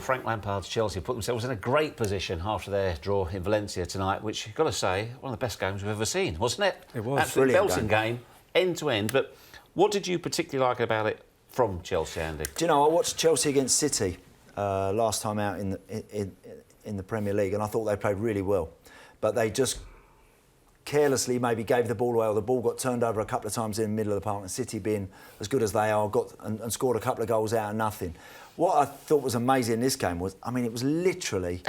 Frank Lampard's Chelsea put themselves in a great position after their draw in Valencia tonight, which, you've got to say, one of the best games we've ever seen, wasn't it? It was. Absolutely belting game, end to end. But what did you particularly like about it from Chelsea, Andy? Do you know, I watched Chelsea against City last time out in the Premier League, and I thought they played really well. But they just carelessly maybe gave the ball away, or the ball got turned over a couple of times in the middle of the park, and City, being as good as they are, got and scored a couple of goals out of nothing. What I thought was amazing in this game was, I mean, it was literally,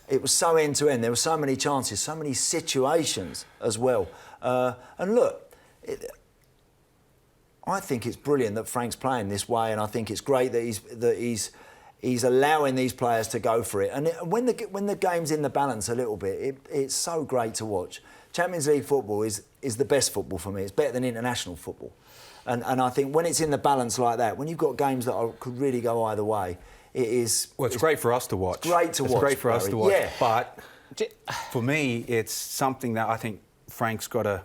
it was so end-to-end. There were so many chances, so many situations as well. And look, I think it's brilliant that Frank's playing this way, and I think it's great that he's allowing these players to go for it. And when the game's in the balance a little bit, it's so great to watch. Champions League football is the best football for me. It's better than international football. And I think when it's in the balance like that, when you've got games that could really go either way, it is... Well, it's great for us to watch. It's great to watch. It's great for us to watch. Yeah. But for me, it's something that I think Frank's got to...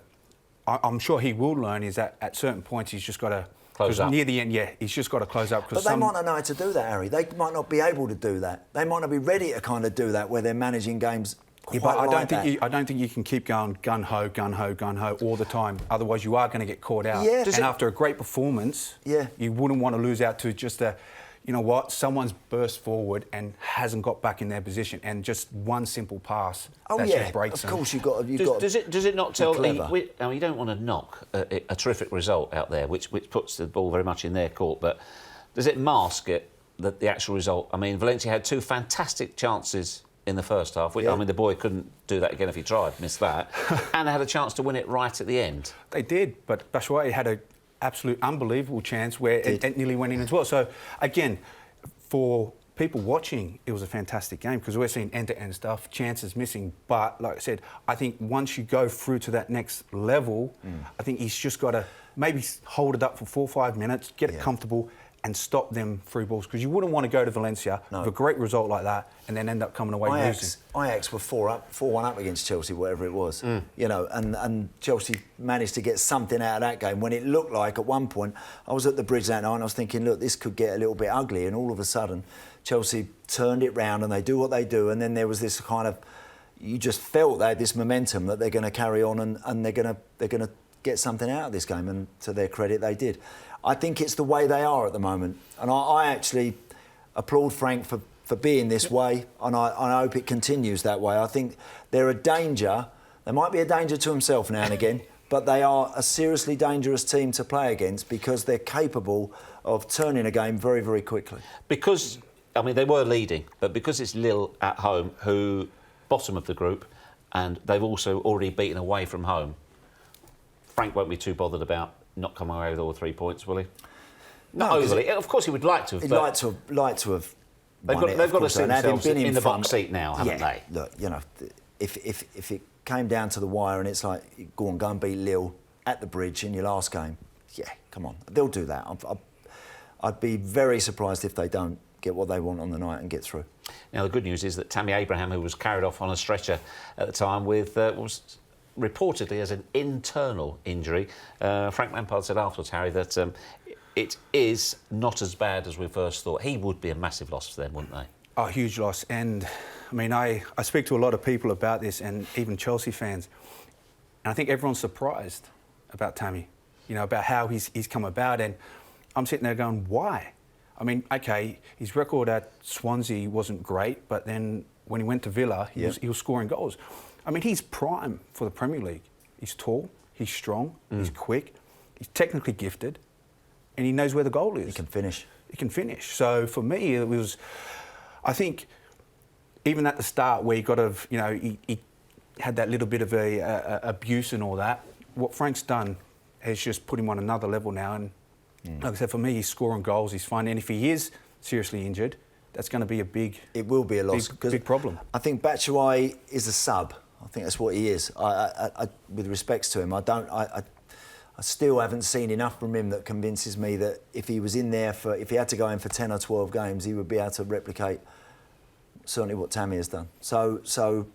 I'm sure he will learn, is that at certain points he's just got to... Close up. Near the end, yeah, he's just got to close up. But they might not know how to do that, Harry. They might not be able to do that. They might not be ready to kind of do that, where they're managing games... Yeah, but I don't think you can keep going gun ho, gun ho, gun ho all the time. Otherwise, you are going to get caught out. Yeah. And after a great performance, you wouldn't want to lose out to just a, you know what, someone's burst forward and hasn't got back in their position, and just one simple pass just breaks them. Of course, you've got to. Does it not tell? You don't want to knock a terrific result out there, which puts the ball very much in their court, but does it mask it, the actual result? I mean, Valencia had two fantastic chances in the first half. I mean, the boy couldn't do that again if he tried, missed that. And they had a chance to win it right at the end. They did, but Batshuayi had an absolute unbelievable chance where it nearly went in as well. So, again, for people watching, it was a fantastic game, because we're seeing end-to-end stuff, chances missing. But, like I said, I think once you go through to that next level, I think he's just got to maybe hold it up for 4 or 5 minutes, get it comfortable, and stop them through balls, because you wouldn't want to go to Valencia with a great result like that and then end up coming away losing. Ajax were 4-1 up against Chelsea, whatever it was, you know, and Chelsea managed to get something out of that game when it looked like at one point, I was at the bridge that night and I was thinking, look, this could get a little bit ugly, and all of a sudden Chelsea turned it round and they do what they do, and then there was this kind of, you just felt they had this momentum that they're going to carry on and they're going to get something out of this game, and to their credit they did. I think it's the way they are at the moment, and I actually applaud Frank for being this way, and I hope it continues that way. I think they're a danger. They might be a danger to himself now and again, but they are a seriously dangerous team to play against, because they're capable of turning a game very, very quickly. Because, I mean, they were leading, but because it's Lille at home, who bottom of the group, and they've also already beaten away from home, Frank won't be too bothered about not coming away with all 3 points, will he? Not overly. Of course, he would like to have. He'd like to have. They've got to see themselves in the box seat now, haven't they? Look, you know, if it came down to the wire and it's like, go and beat Lille at the bridge in your last game, come on, they'll do that. I'd be very surprised if they don't get what they want on the night and get through. Now, the good news is that Tammy Abraham, who was carried off on a stretcher at the time with was reportedly as an internal injury. Frank Lampard said afterwards, Harry, that it is not as bad as we first thought. He would be a massive loss for them, wouldn't they? Oh, huge loss. And, I mean, I speak to a lot of people about this, and even Chelsea fans, and I think everyone's surprised about Tammy, you know, about how he's come about, and I'm sitting there going, why? I mean, OK, his record at Swansea wasn't great, but then when he went to Villa, he was scoring goals. I mean, he's prime for the Premier League. He's tall, he's strong, he's quick, he's technically gifted, and he knows where the goal is. He can finish. He can finish. So for me, it was, I think, even at the start where he got of, you know, he had that little bit of abuse and all that. What Frank's done has just put him on another level now. And like I said, for me, he's scoring goals, he's fine. And if he is seriously injured, that's going to be a big. It will be a loss. Big problem. I think Batshuayi is a sub. I think that's what he is. I with respects to him, I still haven't seen enough from him that convinces me that if he was in there if he had to go in for 10 or 12 games, he would be able to replicate certainly what Tammy has done. So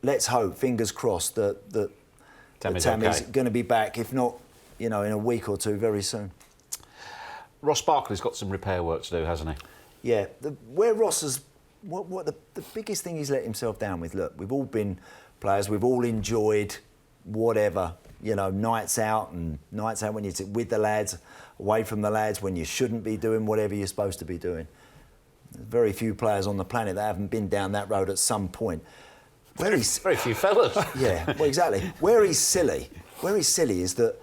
let's hope, fingers crossed, that Tammy's going to be back, if not, you know, in a week or two, very soon. Ross Barkley's got some repair work to do, hasn't he? Yeah, where Ross has, the biggest thing he's let himself down with. Look, we've all been players. We've all enjoyed whatever, nights out when you're with the lads, away from the lads, when you shouldn't be doing whatever you're supposed to be doing. There's very few players on the planet that haven't been down that road at some point. Very few fellas. Yeah, well, exactly. Where he's silly is that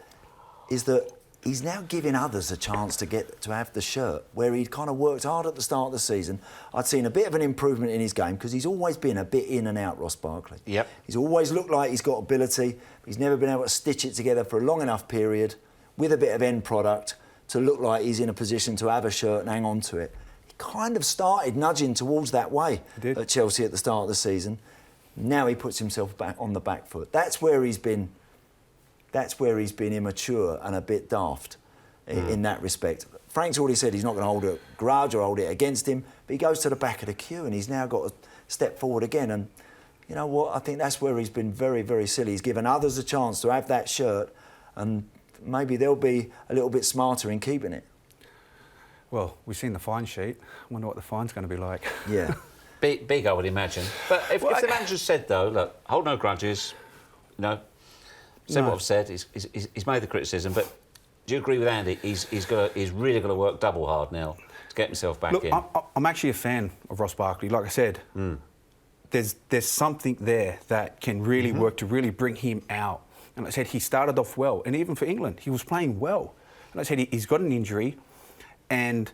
he's now giving others a chance to have the shirt, where he'd kind of worked hard at the start of the season. I'd seen a bit of an improvement in his game because he's always been a bit in and out, Ross Barkley. Yep. He's always looked like he's got ability, but he's never been able to stitch it together for a long enough period with a bit of end product to look like he's in a position to have a shirt and hang on to it. He kind of started nudging towards that way at Chelsea at the start of the season. Now he puts himself back on the back foot. That's where he's been immature and a bit daft in that respect. Frank's already said he's not going to hold a grudge or hold it against him, but he goes to the back of the queue and he's now got to step forward again. And you know what? I think that's where he's been very, very silly. He's given others a chance to have that shirt, and maybe they'll be a little bit smarter in keeping it. Well, we've seen the fine sheet. I wonder what the fine's going to be like. Yeah. Big, I would imagine. But if the manager said, though, look, hold no grudges, said what I've said, he's made the criticism, but do you agree with Andy? He's really going to work double hard now to get himself back in. I'm actually a fan of Ross Barkley. Like I said, there's something there that can really work to really bring him out. And like I said, he started off well, and even for England, he was playing well. And like I said, he's got an injury, and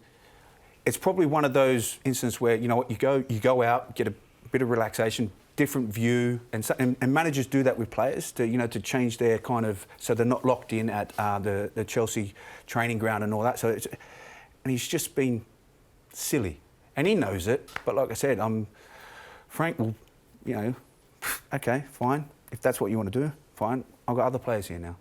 it's probably one of those instances where, you go out, get a bit of relaxation, different view, and managers do that with players to change their kind of, so they're not locked in at the Chelsea training ground and all that. And he's just been silly, and he knows it. But like I said, Frank will, okay, fine. If that's what you want to do, fine. I've got other players here now.